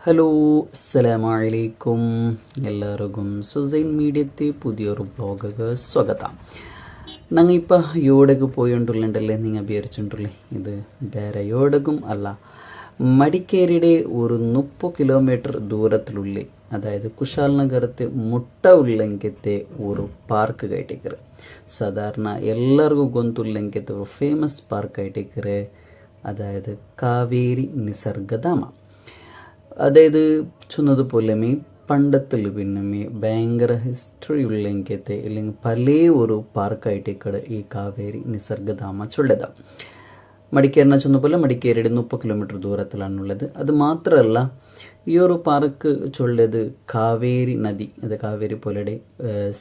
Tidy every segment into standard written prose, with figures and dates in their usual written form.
Hello അസ്സലാമലൈക്കും എല്ലാവർക്കും Suzanne മീഡിയത്തെ പുതിയൊരു വ്ളോഗിಗೆ സ്വാഗത. ഞങ്ങളിപ്പോൾ യോടക്ക് പോയിട്ടുണ്ടല്ലേ നിങ്ങൾ വിചാരിച്ചിട്ടുള്ളേ ഇത് വേറെ യോടക്കും അല്ല, മടിക്കേരിയുടെ ഒരു 30 കിലോമീറ്റർ ദൂരത്തിലുള്ള, അതായത് കുശാൽ നഗരത്തെ മുട്ട ഉള്ളെങ്കത്തെ ഒരു പാർക്ക് കയറ്റിക്കറ്. സാധാരണ എല്ലാവർക്കും ഗൊಂತುള്ളെങ്കത്തെ ഒരു ഫേമസ് പാർക്ക് കയറ്റിക്കറ്, അതായത് കാവേരി നിസർഗധാമ. അതായത് ചൊന്നതുപോലെ പണ്ടത്തിൽ പിന്നെ ഭയങ്കര ഹിസ്റ്ററി ഉള്ളെങ്കത്തെ അല്ലെങ്കിൽ പല ഒരു പാർക്കായിട്ട് ഈ കാവേരി നിസർഗധാമ ചൊല്ലതാണ്. മടിക്കേരിനെ ചൊന്നപോലെ മടിക്കേരിയുടെ 30 കിലോമീറ്റർ ദൂരത്തിലാണുള്ളത്. അത് മാത്രമല്ല, ഈ ഒരു പാർക്ക് ചൊല്ലത് കാവേരി നദി, അത് കാവേരി പുഴയുടെ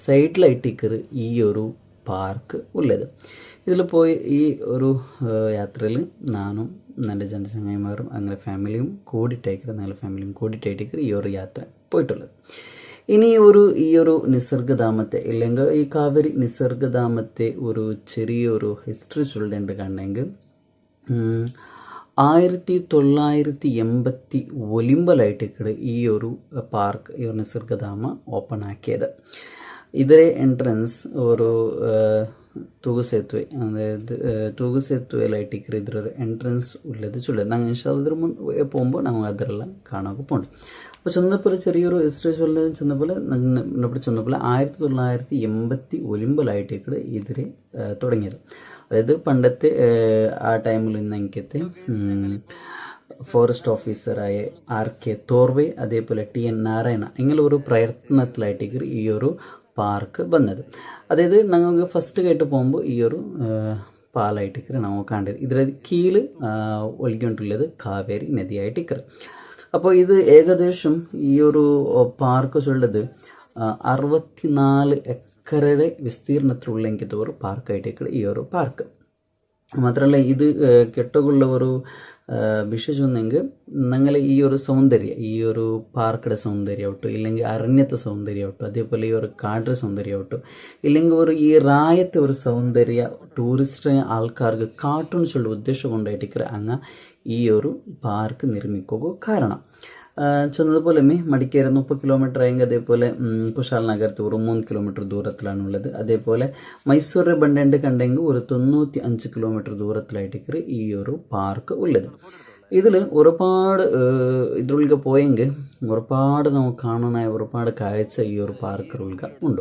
സൈഡിലായിട്ടിക്കറ് ഈ ഒരു പാർക്ക് ഉള്ളത്. ഇതിൽ പോയി ഈ ഒരു യാത്രയിൽ നാനും എൻ്റെ ചങ്ങായിമാരും അങ്ങനെ ഫാമിലിയും കൂടിയിട്ടായിരിക്കും ഈ ഒരു യാത്ര പോയിട്ടുള്ളത്. ഇനി ഈ ഒരു നിസർഗധാമത്തെ ഇല്ലെങ്കിൽ ഈ കാവേരി നിസർഗധാമത്തെ ഒരു ചെറിയൊരു ഹിസ്റ്ററി ചൊല്ലേണ്ട കണ്ടെങ്കിൽ 1989 ഈ ഒരു പാർക്ക്, ഈ ഒരു നിസർഗധാമ ഓപ്പൺ ആക്കിയത്. ഇതിലെ എൻട്രൻസ് ഒരു തൂಗುಸೇತುವೆ, അതായത് തൂಗುಸೇತುವೆലായിട്ടിക്കറി ഇതൊരു എൻട്രൻസ് ഉള്ളത് ചൊല്ലത്. ഞങ്ങൾ ഇൻഷാല്ല മുന്നേ പോകുമ്പോൾ ഞങ്ങൾ അതിലെല്ലാം കാണാൻ പോകുന്നുണ്ട്. അപ്പോൾ ചെന്നപ്പോൾ ചെറിയൊരു ഹിസ്റ്ററി ചെന്നപ്പോൾ 1989 ഇതിൽ തുടങ്ങിയത്. അതായത് പണ്ടത്തെ ആ ടൈമിൽ ഇന്നത്തെ ഫോറസ്റ്റ് ഓഫീസറായ RK തോർവെ, അതേപോലെ TN നാരായണ, ഇങ്ങനെ ഒരു പ്രയത്നത്തിലായിട്ട് ഈ ഒരു പാർക്ക് വന്നത്. അതായത് ഞങ്ങൾക്ക് ഫസ്റ്റ് കേട്ട് പോകുമ്പോൾ ഈ ഒരു പാലായിട്ടിക്കറ് നമ്മൾ കണ്ടത്. ഇതിൽ കീഴിൽ ഒഴുകിക്കൊണ്ടുള്ളത് കാവേരി നദിയായിട്ടിക്കറ്. അപ്പോൾ ഇത് ഏകദേശം ഈ ഒരു പാർക്ക് ചൊല്ലത് 64 ഏക്കറുടെ വിസ്തീർണത്തിലുള്ള ഒരു പാർക്കായിട്ടിക്കറ് ഈ ഒരു പാർക്ക്. മാത്രമല്ല ഇത് കെട്ടുകൊള്ള ഒരു വിശേഷമെന്നെങ്കിൽ ഞങ്ങളെ ഈ ഒരു സൗന്ദര്യം, ഈ ഒരു പാർക്കിടെ സൗന്ദര്യമാവട്ടെ, ഇല്ലെങ്കിൽ അരണ്യത്തെ സൗന്ദര്യമാവട്ടെ, അതേപോലെ ഈ ഒരു കാടിൻ്റെ സൗന്ദര്യമാവട്ടെ, ഇല്ലെങ്കിൽ ഈ റായത്തെ ഒരു സൗന്ദര്യ ടൂറിസ്റ്റ് ആൾക്കാർക്ക് കാട്ടുമെന്ന് ചൊല്ലുന്ന ഉദ്ദേശം കൊണ്ടായിട്ട് അങ്ങ് ഈ ഒരു പാർക്ക് നിർമ്മിക്കുക കാരണം. ചെന്നതുപോലെ മടിക്കേരി 30 കിലോമീറ്റർ ആയെങ്കിൽ, അതേപോലെ കുശാൽ നഗരത്ത് ഒരു 3 കിലോമീറ്റർ ദൂരത്തിലാണുള്ളത്. അതേപോലെ മൈസൂർ ബണ്ടേണ്ട് കണ്ടെങ്കിൽ ഒരു 95 കിലോമീറ്റർ ദൂരത്തിലായിട്ട് ഈ ഒരു പാർക്ക് ഉള്ളത്. ഇതിൽ ഒരുപാട് ഇതിലേക്ക് പോയെങ്കിൽ ഒരുപാട് നമുക്ക് കാണാനായ ഒരുപാട് കാഴ്ച ഈ ഒരു പാർക്കുകൾക്ക് ഉണ്ട്.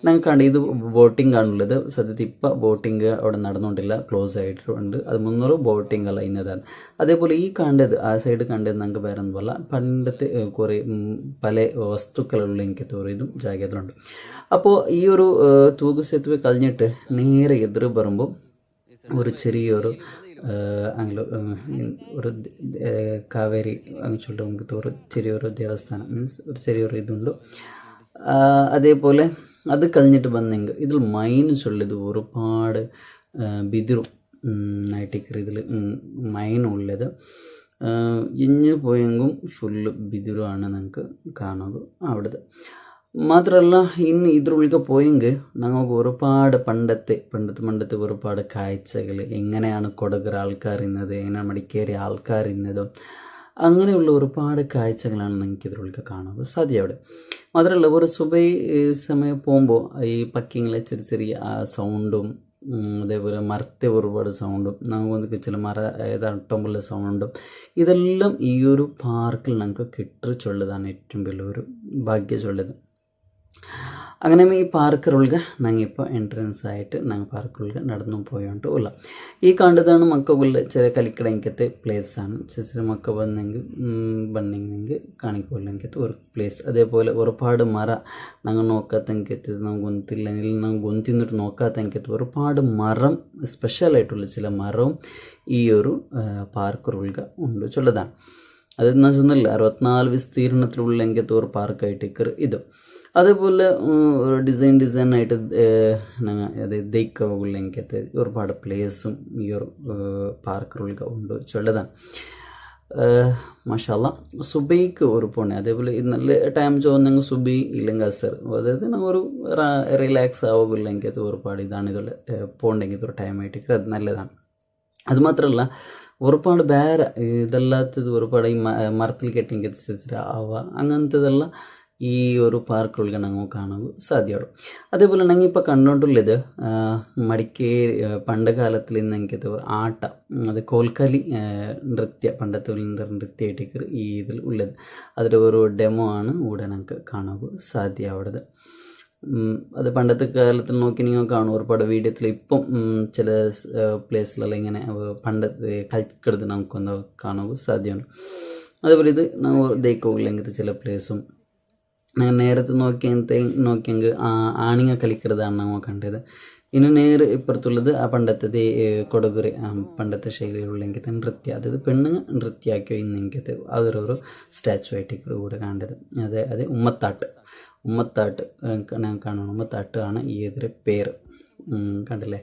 ഞങ്ങൾക്ക് കണ്ട് ഇത് ബോട്ടിംഗ് ആണുള്ളത്. സത്യത്തിൽ ഇപ്പം ബോട്ടിങ് അവിടെ നടന്നുകൊണ്ടില്ല, ക്ലോസ് ആയിട്ടുണ്ട്. അത് മുന്നൂറ് ബോട്ടിംഗ് അല്ല ഇന്നതാണ്. അതേപോലെ ഈ കണ്ടത് ആ സൈഡ് കണ്ടത് ഞങ്ങൾക്ക് വേറെ ഒന്നുമല്ല, പണ്ടത്തെ കുറേ പല വസ്തുക്കളുള്ള എനിക്ക് തോറിയതും ജാഗ്രതയുണ്ട്. അപ്പോൾ ഈ ഒരു തൂಗುಸೇತುವೆ കഴിഞ്ഞിട്ട് നേരെ എതിർ പറയുമ്പോൾ ഒരു ചെറിയൊരു അങ്ങനെ ഒരു കാവേരി അങ്ങനെ ചൊല്ലിട്ട് നമുക്ക് ഒരു ചെറിയൊരു ദേവസ്ഥാനം, മീൻസ് ഒരു ചെറിയൊരു ഇതുണ്ട്. അതേപോലെ അത് കഴിഞ്ഞിട്ട് വന്നെങ്കിൽ ഇതിൽ മൈൻ ചൊല്ലിയത് ഒരുപാട് ബിദിරු ആയിട്ടിക്കറി ഇതിൽ മൈനുള്ളത്. ഇഞ്ഞ് പോയെങ്കും ഫുള്ള് ബിദിരു ആണ് നമുക്ക് കാണുക അവിടുത്തെ. മാത്രമല്ല ഇന്ന് ഇതിനുള്ളിൽ പോയെങ്കിൽ ഞങ്ങൾക്ക് ഒരുപാട് പണ്ടത്തെ ഒരുപാട് കാഴ്ചകൾ, എങ്ങനെയാണ് കൊടകര ആൾക്കാർ ഇന്നത്, എങ്ങനെയാണ് മടിക്കേരി ആൾക്കാർ ഇന്നതും, അങ്ങനെയുള്ള ഒരുപാട് കാഴ്ചകളാണ് നിങ്ങൾക്ക് ഇതിനുള്ളിൽ കാണാൻ സാധ്യത അവിടെ. മാത്രമല്ല ഒരു സുബൈ സമയം പോകുമ്പോൾ ഈ പക്കിങ്ങിലെ ചെറിയ ആ സൗണ്ടും, അതേപോലെ മരത്തെ ഒരുപാട് സൗണ്ടും, നമുക്ക് ചില തട്ടുമ്പോഴുള്ള സൗണ്ടും, ഇതെല്ലാം ഈ ഒരു പാർക്കിൽ ഞങ്ങൾക്ക് കിട്ടിച്ചുള്ളതാണ് ഏറ്റവും വലിയൊരു ഭാഗ്യമുള്ളത്. അങ്ങനെ ഈ പാർക്കുകൾക്ക് ഞങ്ങൾ ഇപ്പോൾ എൻട്രൻസ് ആയിട്ട് ഞങ്ങൾ പാർക്കുകൾക്ക് നടന്നു പോയോണ്ടുള്ള ഈ കണ്ടതാണ് മക്കുള്ള ചെറിയ കളിക്കടങ്കത്തെ പ്ലേസാണ്. ചെറിയ മക്ക ബണ്ണെങ്കിൽ കാണിക്കുള്ളെങ്കത്തെ ഒരു പ്ലേസ്. അതേപോലെ ഒരുപാട് മര ഞങ്ങൾ നോക്കാത്തെങ്കത്ത് നമുക്ക് ഗൊന്തില്ലെങ്കിൽ ഞങ്ങൾ ഗൊന്തിന്നിട്ട് നോക്കാത്തെങ്കത്ത് ഒരുപാട് മരം, സ്പെഷ്യലായിട്ടുള്ള ചില മരവും ഈ ഒരു പാർക്കുകൾക്ക് ഉണ്ട് ചൊല്ലതാണ്. അത് ഞാൻ ചൊന്നല്ല 64 വിസ്തീർണത്തിലുള്ള എങ്കത്തെ ഒരു പാർക്കായിട്ട് ഇത്. അതേപോലെ ഡിസൈൻ ആയിട്ട് അത് ദൈക്കവുള്ള എങ്കത്തെ ഒരുപാട് പ്ലേസും ഈ ഒരു പാർക്കുകൾക്ക് ഉണ്ട് ചൊല്ലതാണ്. മാഷാല്ല സുബൈക്ക് ഒരു പോണേ. അതേപോലെ ഇത് നല്ല ടൈം ചോദിച്ചെങ്കിൽ സുബൈ ഇല്ലെങ്കിൽ അസർ, അതായത് ഒരു റിലാക്സ് ആവുകയില്ലെങ്കിൽ ഒരുപാട് ഇതാണ് ഇതുള്ള പോകണ്ടെങ്കിൽ ഒരു ടൈമായിട്ട് അത് നല്ലതാണ്. അതുമാത്രമല്ല ഒരുപാട് ಬೇರೆ ഇതല്ലാത്തത് ഒരുപാട് ഈ മരത്തിൽ കെട്ടിങ്കെത്തിച്ച ആവ അങ്ങനത്തതെല്ലാം ഈ ഒരു പാർക്കൊಳಗೆ ನಾವು കാണാൻ സാധ്യമാണ്. അതേപോലെ ഞങ്ങൾ ഇപ്പോൾ കണ്ടുകൊണ്ടുള്ളത് മടിക്കേരി പണ്ട് കാലത്തിൽ നിന്നെങ്കിൽ ആട്ട അത് കോൽക്കളി നൃത്യ പണ്ടത്തെ നൃത്യമായിട്ട് ഈ ഇതിൽ ഉള്ളത് അതിൻ്റെ ഒരു ഡെമോ ആണ് ഇവിടെ ഞങ്ങൾക്ക് കാണാൻ സാധ്യമാവുന്നത്. അത് പണ്ടത്തെ കാലത്തിൽ നോക്കി നിങ്ങൾ കാണും ഒരുപാട് വീഡിയോത്തിൽ ഇപ്പം ചില പ്ലേസിലെല്ലാം ഇങ്ങനെ പണ്ടത്തെ കളിക്കുന്നത് നമുക്കൊന്ന് കാണാൻ സാധ്യമാണ്. അതേപോലെ ഇത് നമ്മൾ ദൈക്കോಗಿല്ലെങ്കിൽ ചില പ്ലേസും നേരത്തെ നോക്കിയെങ്കിൽ ആണിങ്ങ കളിക്കുന്നതാണ് നമ്മൾ കണ്ടത്. ഇനി നേരെ ഇപ്പുറത്തുള്ളത് ആ പണ്ടത്തെ കൊടകുറി പണ്ടത്തെ ശൈലിയിലുള്ളെങ്കിൽ നൃത്യം അതായത് പെണ്ണുങ്ങൾ നൃത്യമാക്കിയോ ഇന്നെങ്കിൽ അതൊരു സ്റ്റാച്ചു ആയിട്ട് കൂടെ കണ്ടത്. അത് ഉമ്മത്താട്ട് ഞാൻ കാണണം. ഉമ്മത്താട്ട് ആണ് ഈ ഇതിൻ്റെ പേര് കണ്ടില്ലേ.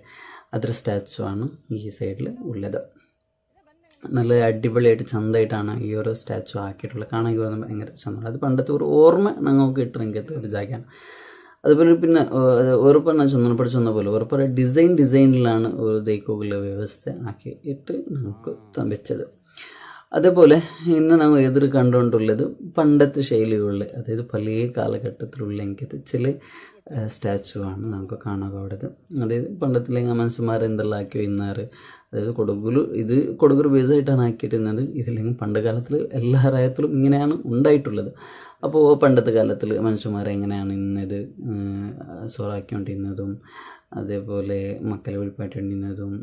അതൊരു സ്റ്റാച്ചു ആണ് ഈ സൈഡിൽ ഉള്ളത്. നല്ല അടിപൊളിയായിട്ട് ചന്തമായിട്ടാണ് ഈ ഒരു സ്റ്റാച്ചു ആക്കിയിട്ടുള്ളത്. കാണാൻ ഭയങ്കര ചന്തമാണ്. അത് പണ്ടത്തെ ഒരു ഓർമ്മ ഞങ്ങൾക്ക് കിട്ടണമെങ്കിൽ ഒരു ജാഗയാണ്. അതുപോലെ പിന്നെ ഒരുപാട് ഞാൻ ചൊന്നപ്പടി ചൊന്ന പോലെ ഒരുപാട് ഡിസൈനിലാണ് ഒരു ദൈക്കോകുള്ള വ്യവസ്ഥ ആക്കിയിട്ട് നമുക്ക് വെച്ചത്. അതേപോലെ ഇന്ന് നമ്മൾ എതിർ കണ്ടുകൊണ്ടുള്ളത് പണ്ടത്തെ ശൈലികളിൽ അതായത് പല കാലഘട്ടത്തിലുള്ളെങ്കിൽ ചില സ്റ്റാച്ചു ആണ് നമുക്ക് കാണാൻ അവിടുത്തെ. അതായത് പണ്ടത്തിലെ മനുഷ്യന്മാർ എന്തെല്ലാം ആക്കി വയ്യുന്നാറ് അതായത് കൊടകുരു ബേസായിട്ടാണ് ആക്കിയിരുന്നത്. ഇതില്ലെങ്കിൽ പണ്ട് കാലത്തിൽ എല്ലാ രാജ്യത്തിലും ഇങ്ങനെയാണ് ഉണ്ടായിട്ടുള്ളത്. അപ്പോൾ പണ്ടത്തെ കാലത്തിൽ മനുഷ്യന്മാരെ എങ്ങനെയാണ് ഇന്നത് സോറാക്കിക്കൊണ്ടിരുന്നതും അതേപോലെ മക്കളെ വെളിപ്പായിട്ടിരുന്നതും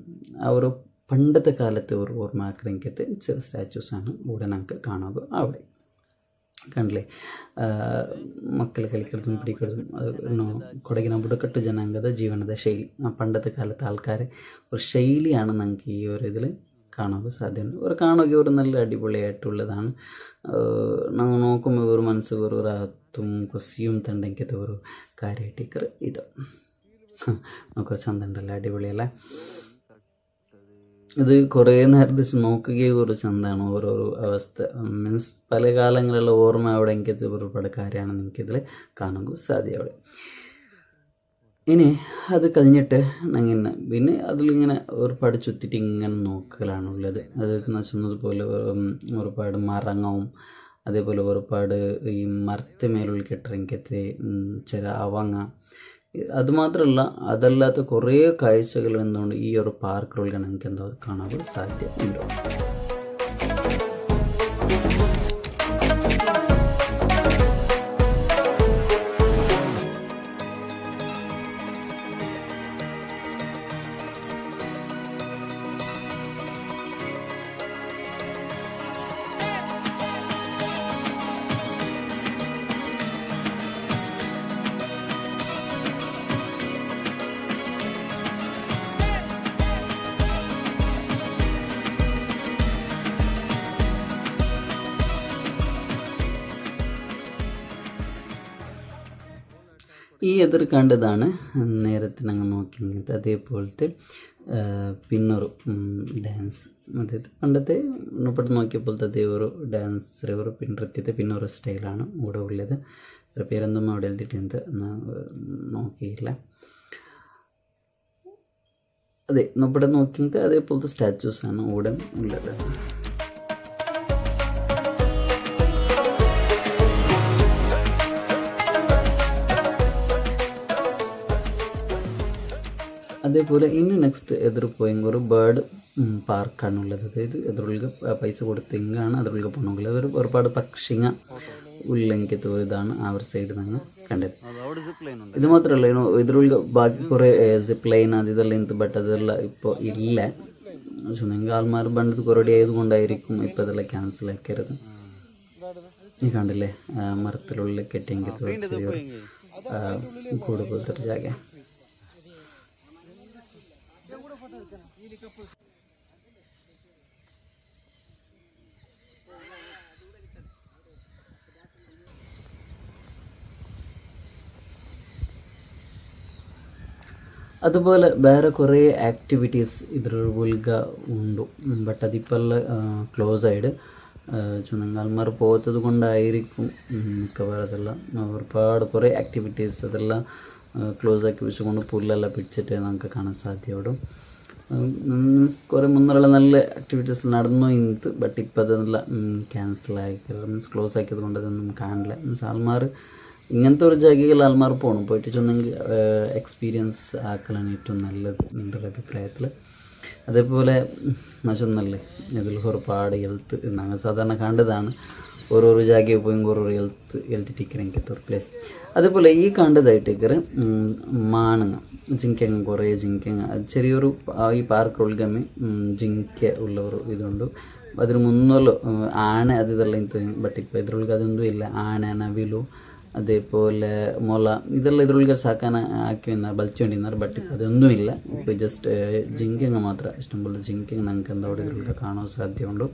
ആ ഒരു പണ്ടത്തെ കാലത്തെ ഒരു ഓർമ്മ ആഗ്രഹിക്കത്തെ ചില സ്റ്റാച്യൂസാണ് ഇവിടെ നമുക്ക് കാണാൻ അവിടെ കണ്ടില്ലേ. മക്കൾ കളിക്കുന്നതും പിടിക്കുന്നതും കൊടകിന ബുಡಕಟ್ಟು ಜನಾಂಗದ ಜೀವನದ ಶೈಲಿ പണ്ടത്തെ കാലത്തെ ആൾക്കാരെ ഒരു ശൈലിയാണ് നമുക്ക് ഈ ഒരു ഇതിൽ കാണാൻ സാധ്യത. ഒരു കാണുക ഒരു നല്ല അടിപൊളിയായിട്ടുള്ളതാണ്. നമ്മൾ നോക്കുമ്പോൾ ഒരു മനസ്സ് ഒരു റാത്തും കൊസിയും തണ്ടെങ്കിൽ ഒരു കാര്യമായിട്ട് ഇത് നമുക്ക് ചന്ത ഉണ്ടല്ലോ, അടിപൊളിയല്ലേ. ഇത് കുറേ നേരത്തെ നോക്കുകയും ഒരു ചന്തമാണ് ഓരോരോ അവസ്ഥ. മീൻസ് പല കാലങ്ങളിലുള്ള ഓർമ്മ അവിടെ എനിക്ക് ഒരുപാട് കാര്യമാണ് എനിക്കിതിൽ കാണാൻ സാധ്യത. ഇനി അത് കഴിഞ്ഞിട്ട് അങ്ങനെ പിന്നെ അതിലിങ്ങനെ ഒരുപാട് ചുറ്റിട്ട് ഇങ്ങനെ നോക്കലാണുള്ളത്. അത് നശുന്നതുപോലെ ഒരുപാട് മരങ്ങവും അതേപോലെ ഒരുപാട് ഈ മരത്തിമേലുള്ള കെട്ടിറങ്ങത്തെ ചില അവങ്ങ അതുമാത്രമല്ല അതല്ലാത്ത കുറേ കാഴ്ചകൾ എന്തുകൊണ്ട് ഈ ഒരു പാർക്കുകളിൽ നമുക്ക് എന്താ കാണാൻ സാധ്യതയുണ്ട്. ഈ എതിർ കണ്ടതാണ് നേരത്തെ ഞങ്ങൾ നോക്കിയത്. അതേപോലത്തെ പിന്നൊരു ഡാൻസ് അതായത് പണ്ടത്തെ പെട്ടെന്ന് നോക്കിയപ്പോഴത്തെ അതേ ഒരു ഡാൻസ് ഒരു നൃത്യത്തെ പിന്നൊരു സ്റ്റൈലാണ് ഇവിടെ ഉള്ളത്. പേരൊന്നും അവിടെ എഴുതിയിട്ട് എന്ത് നോക്കിയില്ല. അതെ ഇവിടെ നോക്കിയത് അതേപോലത്തെ സ്റ്റാച്യൂസാണ് ഇവിടെ ഉള്ളത്. അതേപോലെ ഇനി നെക്സ്റ്റ് എതിർ പോയെങ്കിൽ ഒരു ബേർഡ് പാർക്കാണുള്ളത്. അതായത് എതിരുള്ള പൈസ കൊടുത്തെങ്കിലാണ് അതിലുള്ള പോകണമെങ്കിൽ അതൊരു ഒരുപാട് പക്ഷിങ്ങ ഉള്ളെങ്കിൽ ഇതാണ് ആ ഒരു സൈഡ് ഞങ്ങൾ കണ്ടത്. ഇത് മാത്രമല്ല ഇതിലുള്ള ബാക്കി കുറേ സിപ്പ് ലൈൻ അത് ഇതെല്ലാം എന്ത് ബട്ട് അതെല്ലാം ഇപ്പോൾ ഇല്ല. നിങ്ങൾ ആൾമാർ ബണ്ടത് കുറേ ആയതുകൊണ്ടായിരിക്കും ഇപ്പോൾ ഇതെല്ലാം ക്യാൻസൽ ആക്കരുത്. ഈ കണ്ടില്ലേ മരത്തിലുള്ള കെട്ടിയെങ്കിൽ ചെറിയൊരു കൂട് പോലത്തെ ജാഗ. അതുപോലെ വേറെ കുറേ ആക്ടിവിറ്റീസ് ഇതിലുള്ള ഉണ്ട്. ബട്ട് അതിപ്പോൾ ക്ലോസ് ആയിട്ട് ചുണങ്ങാൽമാർ പോകത്തത് കൊണ്ടായിരിക്കും മിക്കവാറും അതെല്ലാം ഒരുപാട് കുറേ ആക്ടിവിറ്റീസ് അതെല്ലാം ക്ലോസ് ആക്കി വെച്ചുകൊണ്ട് പുല്ലെല്ലാം പിടിച്ചിട്ട് നമുക്ക് കാണാൻ സാധ്യതയോടും. മീൻസ് കുറേ മുന്നിലുള്ള നല്ല ആക്ടിവിറ്റീസ് നടന്നു ഇന്നത്. ബട്ട് ഇപ്പം അതെല്ലാം ക്യാൻസലായി, മീൻസ് ക്ലോസ് ആക്കിയത് കൊണ്ട് അതൊന്നും കാണില്ല. മീൻസ് ആൾമാർ ഇങ്ങനത്തെ ഒരു ജാഗയിൽ ആൾമാർ പോകണം, പോയിട്ട് ചെന്നെങ്കിൽ എക്സ്പീരിയൻസ് ആക്കലാണ് ഏറ്റവും നല്ലത് എന്നുള്ള അഭിപ്രായത്തിൽ. അതേപോലെ ചെന്നല്ലേ ഇതിൽ ഒരുപാട് ഹെൽത്ത് ഞങ്ങൾ സാധാരണ കണ്ടതാണ്. ഓരോരോ ജാഗയിൽ പോയി ഓരോരോ ഹെൽത്ത് ടിക്കർ എനിക്ക് പ്ലേസ്. അതേപോലെ ഈ കണ്ടതായിട്ടേക്കറ് മാണങ്ങ ജിങ്കങ്ങ, കുറേ ജിങ്കങ്ങ, ചെറിയൊരു ഈ പാർക്ക് ഒഴുകമ്മി ജിങ്ക ഉള്ള ഒരു ഇതുണ്ട്. അതിന് മുന്നല്ലോ ആന അത് ഇതെല്ലാം ಇಂತ. ಬಟ್ ഇപ്പോൾ ಇದ್ರೊಳಗೆ ಅದೊಂದು ಇಲ್ಲ. ಆನೆ, ನವಿಲು, അതേപോലെ ಮೊಲ ಇದೆಲ್ಲ ಇದ್ರೊಳಗೆ ಸಾಕಾನ ಹಾಕಿ ಬಲ್ಚೊಂಡಿದ್ದಾರೆ. ಬಟ್ ഇപ്പോൾ അതൊന്നും ഇല്ല. ഇപ്പോൾ ജസ്റ്റ് ജിങ്കങ്ങ മാത്രം ഇഷ്ടംപോലെ ജിങ്കങ്ങ ഞങ്ങൾക്ക് എന്താ അവിടെ ഇದ್ರೊಳಗೆ കാണാൻ സാധ്യതയുണ്ട്.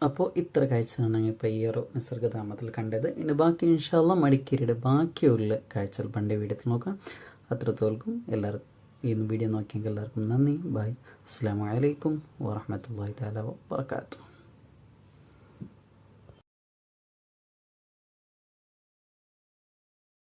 അപ്പോൾ ഇത്ര കാഴ്ചയാണ് ഇപ്പോൾ ഈ ഒരു നിസർഗധാമത്തിൽ കണ്ടത്. ഇനി ബാക്കി ഇൻഷാ അല്ലാഹ് മടിക്കേരിയുടെ ബാക്കിയുള്ള കാഴ്ചകൾ പണ്ടേ വീഡിയോത്തിൽ നോക്കാം. അത്രത്തോൾക്കും എല്ലാവർക്കും ഈ വീഡിയോ നോക്കിയെങ്കിൽ എല്ലാവർക്കും നന്ദി. ബൈ. അസ്സലാമു അലൈക്കും വറഹ്മത്തുള്ളാഹി തആല വബറകാതുഹു.